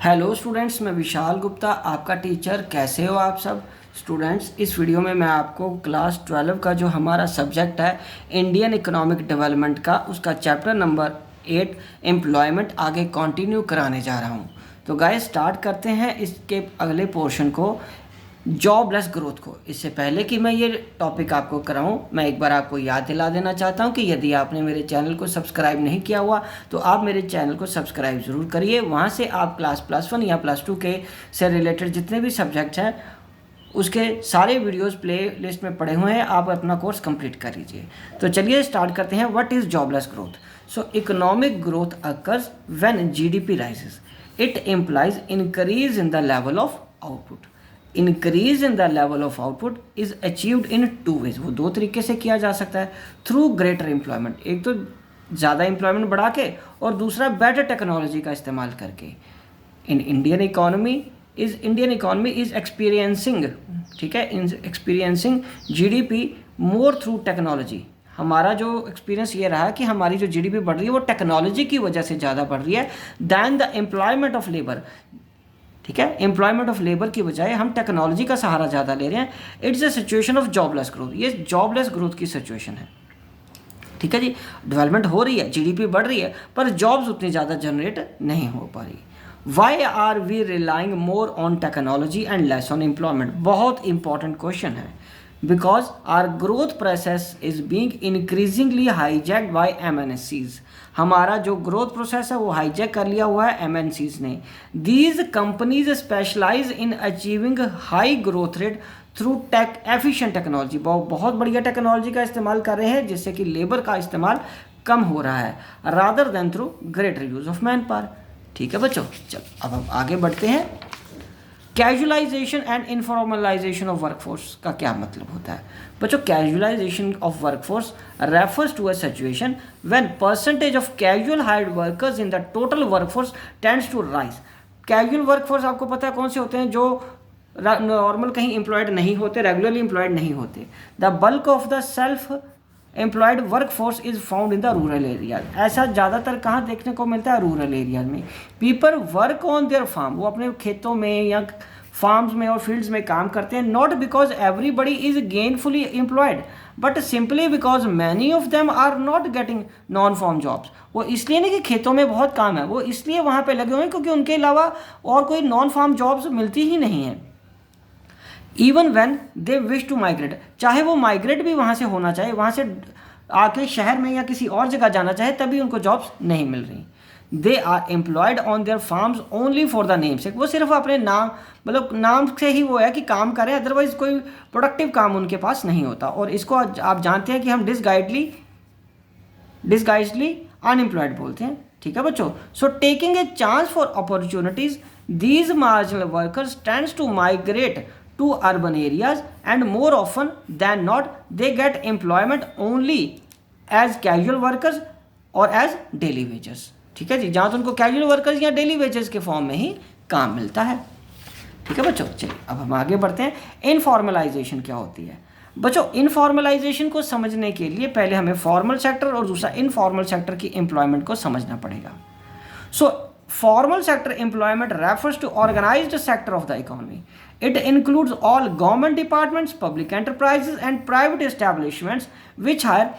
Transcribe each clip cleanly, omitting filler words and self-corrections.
Hello students, मैं विशाल गुप्ता आपका teacher. कैसे हो आप सब स्टूडेंट्स? इस वीडियो में मैं आपको क्लास 12 का जो हमारा सब्जेक्ट है इंडियन इकोनॉमिक डेवलपमेंट का, उसका चैप्टर नंबर 8 एम्प्लॉयमेंट आगे कंटिन्यू कराने जा रहा हूं। तो गाइस स्टार्ट करते हैं इसके अगले पोर्शन को, जॉबलेस ग्रोथ को। इससे पहले कि मैं ये टॉपिक आपको कराऊं, मैं एक बार आपको याद दिला देना चाहता हूं कि यदि आपने मेरे चैनल को सब्सक्राइब नहीं किया हुआ तो आप मेरे चैनल को सब्सक्राइब ज़रूर करिए। वहां से आप क्लास +1 या +2 के से रिलेटेड जितने भी सब्जेक्ट्स हैं उसके सारे वीडियोस प्ले लिस्ट में पड़े हुए हैं, आप अपना कोर्स कंप्लीट कर लीजिए। तो चलिए स्टार्ट करते हैं। What is jobless growth? So economic growth occurs when GDP rises. It implies increase in the level of output. Increase in the level of output is achieved in 2 ways. वो 2 तरीके से किया जा सकता है। थ्रू ग्रेटर एम्प्लॉयमेंट, एक तो ज़्यादा एम्प्लॉयमेंट बढ़ा के, और दूसरा बेटर टेक्नोलॉजी का इस्तेमाल करके। इंडियन इकोनॉमी इज एक्सपीरियंसिंग, ठीक है, experiencing GDP more through technology. हमारा जो एक्सपीरियंस ये रहा कि हमारी जो जीडीपी बढ़ रही है वो टेक्नोलॉजी की वजह से ज़्यादा बढ़ रही है than the employment of labour. ठीक है, एम्प्लॉयमेंट ऑफ लेबर की बजाय हम टेक्नोलॉजी का सहारा ज़्यादा ले रहे हैं। It's a situation of jobless growth. ये जॉबलेस ग्रोथ की सिचुएशन है। ठीक है जी, डेवलपमेंट हो रही है, जीडीपी बढ़ रही है, पर जॉब्स उतनी ज़्यादा जनरेट नहीं हो पा रही। Why are we relying more on technology and less on employment? बहुत इंपॉर्टेंट क्वेश्चन है। Because our growth process is being increasingly hijacked by MNCs। हमारा जो ग्रोथ प्रोसेस है वो हाईजैक कर लिया हुआ है MNCs ने। These companies specialise in achieving high growth rate through tech efficient technology. बहुत बढ़िया टेक्नोलॉजी का इस्तेमाल कर रहे हैं जिससे कि लेबर का इस्तेमाल कम हो रहा है, rather than through greater use of man power. ठीक है बच्चों, चल अब हम आगे बढ़ते हैं। Casualisation and informalisation of workforce का क्या मतलब होता है बच्चों? Casualisation of workforce refers to a situation when percentage of casual hired workers in the total workforce tends to rise. Casual workforce आपको पता है कौन से होते हैं? जो नॉर्मल कहीं एम्प्लॉयड नहीं होते, रेगुलरली एम्प्लॉयड नहीं होते। The bulk of the self employed workforce is found in the rural areas. ऐसा ज़्यादातर कहाँ देखने को मिलता है? रूरल एरियाज में। People work on their farm, वो अपने खेतों में या फार्म्स में और फील्ड्स में काम करते हैं। Not because everybody is gainfully employed but simply because many of them are not getting non farm jobs. वो इसलिए नहीं कि खेतों में बहुत काम है, वो इसलिए वहाँ पे लगे हुए हैं क्योंकि उनके अलावा और कोई नॉन फॉर्म जॉब्स मिलती ही नहीं है। Even when they wish to migrate, चाहे वो माइग्रेट भी वहाँ से होना चाहे, वहाँ से आके शहर में या किसी और जगह जाना चाहे, तभी उनको जॉब्स नहीं मिल रही। They are employed on their farms only for the name से। वो सिर्फ अपने नाम, मतलब नाम से ही वो है कि काम करें, अदरवाइज कोई प्रोडक्टिव काम उनके पास नहीं होता। और इसको आप जानते हैं कि हम डिसगाइज्डली अनएम्प्लॉयड बोलते हैं। ठीक है बच्चों, so taking a chance for opportunities these marginal workers tends to migrate to urban areas and more often than not they get employment only as casual workers or as daily wages। ठीक है जी, जहाँ तो उनको casual workers या daily wages के form में ही काम मिलता है। ठीक है बच्चों, चलिए अब हम आगे बढ़ते हैं। इनफॉर्मलाइजेशन क्या होती है बच्चों? इनफॉर्मलाइजेशन को समझने के लिए पहले हमें फॉर्मल सेक्टर और दूसरा इनफॉर्मल सेक्टर की एम्प्लॉयमेंट को समझना पड़ेगा। सो formal sector employment refers to organized sector of the economy. It includes all government departments, public enterprises and private establishments which hire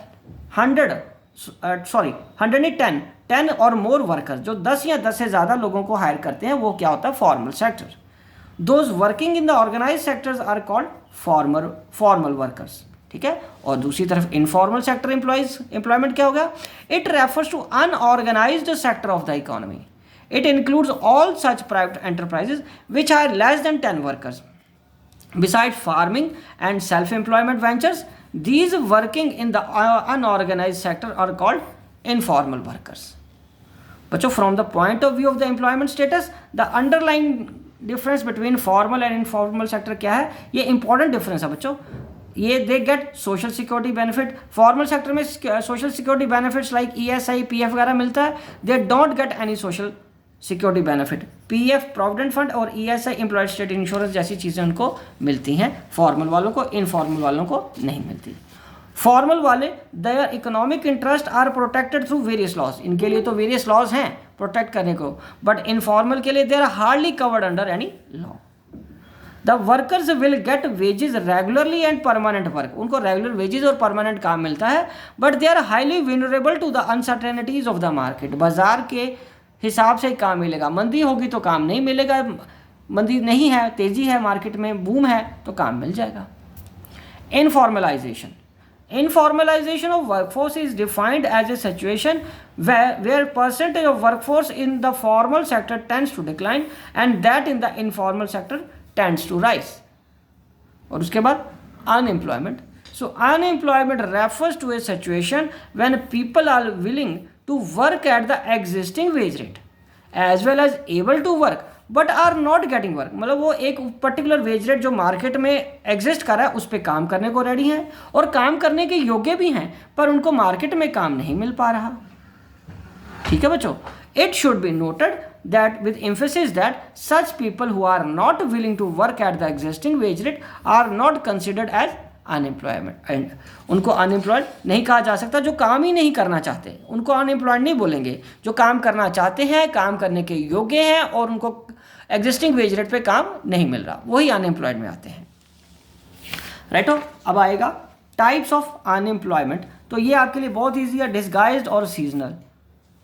10 और more workers। जो 10 या 10 से ज़्यादा लोगों को हायर करते हैं वो क्या होता है? formal sector। Those working in the organized sectors are called formal workers। ठीक है, और दूसरी तरफ इनफॉर्मल सेक्टर एम्प्लॉयमेंट क्या होगा? It refers to unorganized sector of the economy. It includes all such private enterprises which are less than 10 workers. Besides farming and self-employment ventures, these working in the unorganized sector are called informal workers. But from the point of view of the employment status, the underlying difference between formal and informal sector क्या है? ये important difference है बच्चों। ये they get social security benefit. Formal sector में social security benefits like ESI PF वगैरह मिलता है। They don't get any social security benefit. PF provident fund और ESI एम्प्लॉयड स्टेट इंश्योरेंस जैसी चीज़ें उनको मिलती हैं, फॉर्मल वालों को, इनफॉर्मल वालों को नहीं मिलती। फॉर्मल वाले their economic interest are protected through various laws. इनके लिए तो वेरियस लॉज हैं, प्रोटेक्ट करने को, बट इनफॉर्मल के लिए they are hardly covered under any law. The workers will get wages regularly and permanent work, उनको रेगुलर वेजेस और परमानेंट काम मिलता है, but they are highly vulnerable to the uncertainties of the market, बाजार के हिसाब से काम मिलेगा, मंदी होगी तो काम नहीं मिलेगा, मंदी नहीं है, तेजी है मार्केट में, बूम है तो काम मिल जाएगा। Informalization of workforce is defined as a situation where percentage of workforce in the formal sector tends to decline and that in the informal sector tends to rise। और उसके बाद unemployment। So unemployment refers to a situation when people are willing to work at the existing wage rate as well as able to work but are not getting work, मतलब वो एक particular wage rate जो market में exist कर रहा है उस पर काम करने को रेडी हैं और काम करने के योग्य भी हैं, पर उनको मार्केट में काम नहीं मिल पा रहा। ठीक है बच्चों, it should be noted that with emphasis that such people who are not willing to work at the existing wage rate are not considered as unemployment, and उनको अनएम्प्लॉयड नहीं कहा जा सकता। जो काम ही नहीं करना चाहते उनको अनएम्प्लॉयड नहीं बोलेंगे, जो काम करना चाहते हैं, काम करने के योग्य हैं और उनको एग्जिस्टिंग वेज रेट पे काम नहीं मिल रहा, वही अनएम्प्लॉयड में आते हैं। राइट हो, अब आएगा टाइप्स ऑफ अनएम्प्लॉयमेंट। तो ये आपके लिए बहुत ईजी है, डिस्गाइज्ड और seasonal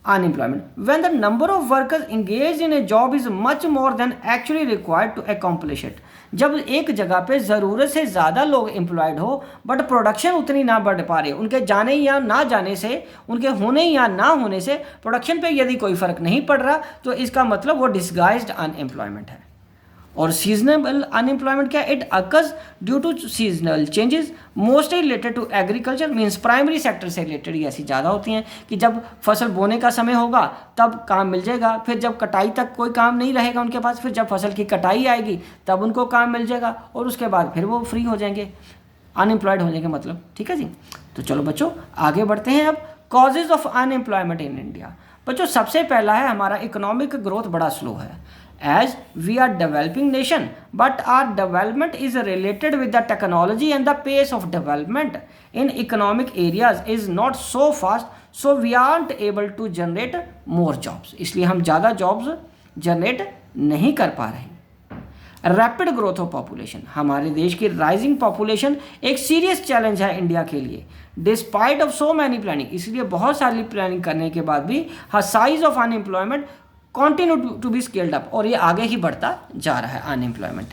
unemployment. When the number of workers engage in a job is much more than actually required to accomplish it, जब एक जगह पे ज़रूरत से ज़्यादा लोग एम्प्लॉयड हो बट प्रोडक्शन उतनी ना बढ़ पा रहे, उनके जाने या ना जाने से, उनके होने या ना होने से प्रोडक्शन पे यदि कोई फ़र्क नहीं पड़ रहा, तो इसका मतलब वो डिस्गाइज्ड अनएम्प्लॉयमेंट है। और सीजनल अनएम्प्लॉयमेंट क्या, it occurs due to seasonal changes mostly related to agriculture, means primary sector से रिलेटेड ही ऐसी ज़्यादा होती हैं कि जब फसल बोने का समय होगा तब काम मिल जाएगा, फिर जब कटाई तक कोई काम नहीं रहेगा उनके पास, फिर जब फसल की कटाई आएगी तब उनको काम मिल जाएगा और उसके बाद फिर वो फ्री हो जाएंगे, अनएम्प्लॉयड होने का मतलब। ठीक है जी, तो चलो बच्चों आगे बढ़ते हैं। अब causes of unemployment in India. बच्चों सबसे पहला है हमारा इकोनॉमिक ग्रोथ बड़ा स्लो है। As we are developing nation, but our development is related with the technology and the pace of development in economic areas is not so fast, so we aren't able to generate more jobs। इसलिए हम ज़्यादा jobs generate नहीं कर पा रहे। Rapid growth of population, हमारे देश की राइजिंग पॉपुलेशन एक सीरियस चैलेंज है इंडिया के लिए। Despite of so many planning, इसलिए बहुत सारी प्लानिंग करने के बाद भी size of unemployment continue to be scaled up, और ये आगे ही बढ़ता जा रहा है अनएम्प्लॉयमेंट।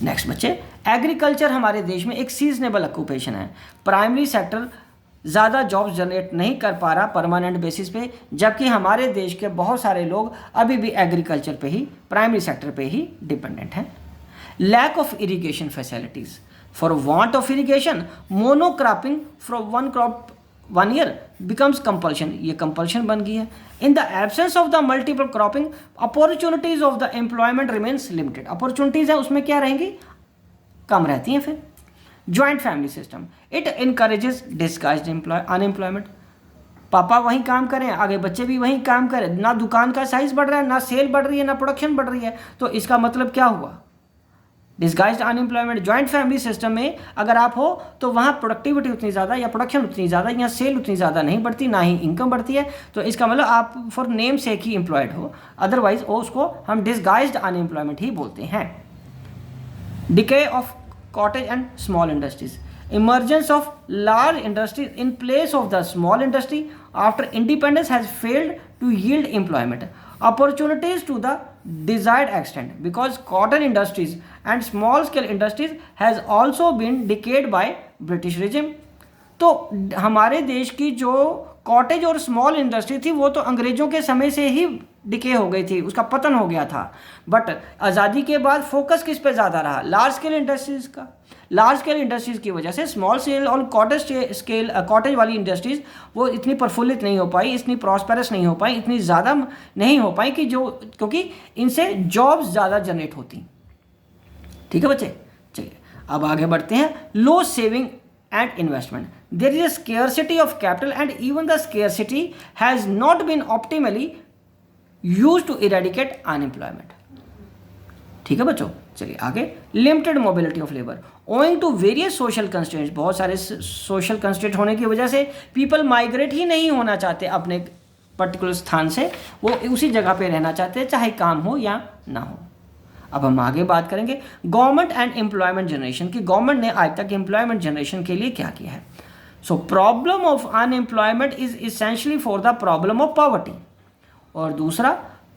नेक्स्ट बच्चे, एग्रीकल्चर हमारे देश में एक सीजनेबल ऑक्यूपेशन है। प्राइमरी सेक्टर ज़्यादा जॉब्स जनरेट नहीं कर पा रहा परमानेंट बेसिस पे, जबकि हमारे देश के बहुत सारे लोग अभी भी एग्रीकल्चर पे ही, प्राइमरी सेक्टर पे ही डिपेंडेंट हैं। Lack of irrigation facilities, for want of irrigation monocropping from one crop 1 year becomes compulsion, ये compulsion बन गई है। In the absence of the multiple cropping, opportunities of the employment remains limited, opportunities है उसमें क्या रहेंगी, कम रहती हैं। फिर joint family system, it encourages disguised unemployment, पापा वहीं काम करें, आगे बच्चे भी वहीं काम करें, ना दुकान का साइज बढ़ रहा है, ना सेल बढ़ रही है, ना प्रोडक्शन बढ़ रही है, तो इसका मतलब क्या हुआ, disguised unemployment. Joint family system में अगर आप हो तो वहाँ प्रोडक्टिविटी उतनी ज़्यादा या प्रोडक्शन उतनी ज़्यादा या सेल उतनी ज़्यादा नहीं बढ़ती, ना ही इनकम बढ़ती है, तो इसका मतलब आप फॉर नेम से ही एम्प्लॉयड हो, अदरवाइज वो उसको हम डिस्गाइज्ड अनएम्प्लॉयमेंट ही बोलते हैं। Decay of cottage and small industries, emergence of large industries in place of the small industry after independence has failed to yield employment opportunities to the desired extent because cotton industries and small scale industries has also been decayed by British regime। तो हमारे देश की जो cottage और small industry थी वो तो अंग्रेजों के समय से ही डिके हो गई थी, उसका पतन हो गया था। बट आज़ादी के बाद फोकस किस पे ज़्यादा रहा, लार्ज स्केल इंडस्ट्रीज़ का। लार्ज स्केल इंडस्ट्रीज़ की वजह से स्मॉल स्केल और कॉटेज वाली इंडस्ट्रीज़ वो इतनी प्रफुल्लित नहीं हो पाई, इतनी प्रॉस्पेरस नहीं हो पाई, इतनी ज़्यादा नहीं हो पाई कि जो, क्योंकि इनसे जॉब्स ज़्यादा जनरेट होती। ठीक है बच्चे, चलिए अब आगे बढ़ते हैं। लो saving and investment, there is a scarcity of capital and even the scarcity has not been optimally used to eradicate unemployment। ठीक है बच्चों, चलिए आगे। Limited mobility of labour owing to various social constraints, बहुत सारे सोशल कंस्ट्रेंट होने की वजह से पीपल माइग्रेट ही नहीं होना चाहते अपने पर्टिकुलर स्थान से, वो उसी जगह पे रहना चाहते हैं, चाहे काम हो या ना हो। अब हम आगे बात करेंगे गवर्नमेंट एंड एम्प्लॉयमेंट जनरेशन की। गवर्नमेंट ने आज तक एम्प्लॉयमेंट जनरेशन के लिए क्या किया है। So problem of unemployment is essentially for the problem of poverty. और दूसरा,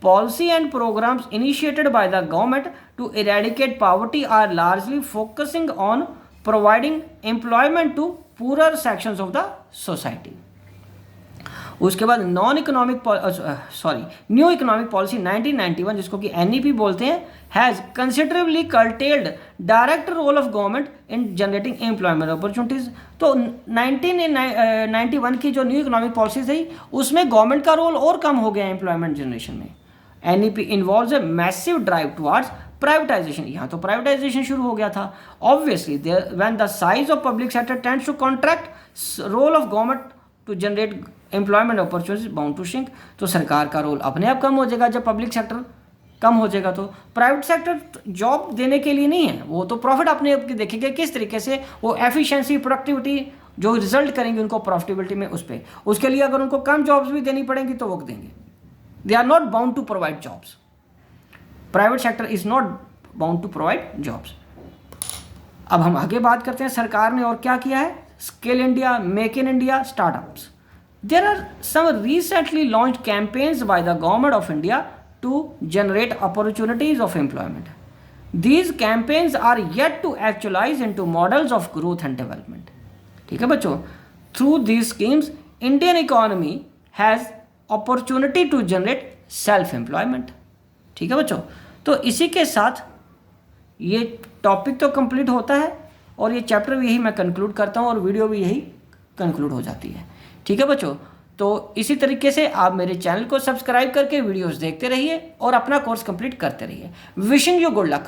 policy and programmes initiated by the government to eradicate poverty are largely focusing on providing employment to poorer sections of the society. उसके बाद new economic policy 1991, जिसको कि NEP बोलते हैं, has considerably curtailed direct role of government in generating employment opportunities. तो 1991 की जो new economic policy थी, उसमें गवर्नमेंट का रोल और कम हो गया एम्प्लॉयमेंट जनरेशन में। NEP involves a massive drive towards privatisation. यहाँ तो प्राइवेटाइजेशन शुरू हो गया था। Obviously when the size of public sector tends to contract, role of government to generate employment opportunities bound to shrink. तो सरकार का रोल अपने आप कम हो जाएगा जब पब्लिक सेक्टर कम हो जाएगा। तो प्राइवेट सेक्टर जॉब देने के लिए नहीं है, वो तो प्रॉफिट अपने आप की देखेंगे, किस तरीके से वो एफिशिएंसी, प्रोडक्टिविटी जो रिजल्ट करेंगे उनको प्रॉफिटेबिलिटी में, उस पर, उसके लिए अगर उनको कम जॉब्स भी देनी पड़ेंगी तो वो देंगे। They are not bound to provide jobs. Private sector is not bound to provide jobs. अब हम आगे बात करते हैं सरकार ने और क्या किया है। Skill India, make in India, startups. There are some recently launched campaigns by the government of India to generate opportunities of employment. These campaigns are yet to actualize into models of growth and development. ठीक है बच्चों, through these schemes, Indian economy has opportunity to generate self-employment. ठीक है बच्चों, तो इसी के साथ ये टॉपिक तो कंप्लीट होता है और ये चैप्टर भी यही मैं कंक्लूड करता हूँ और वीडियो भी यही कंक्लूड हो जाती है। ठीक है बच्चों, तो इसी तरीके से आप मेरे चैनल को सब्सक्राइब करके वीडियोस देखते रहिए और अपना कोर्स कंप्लीट करते रहिए। Wishing you good luck.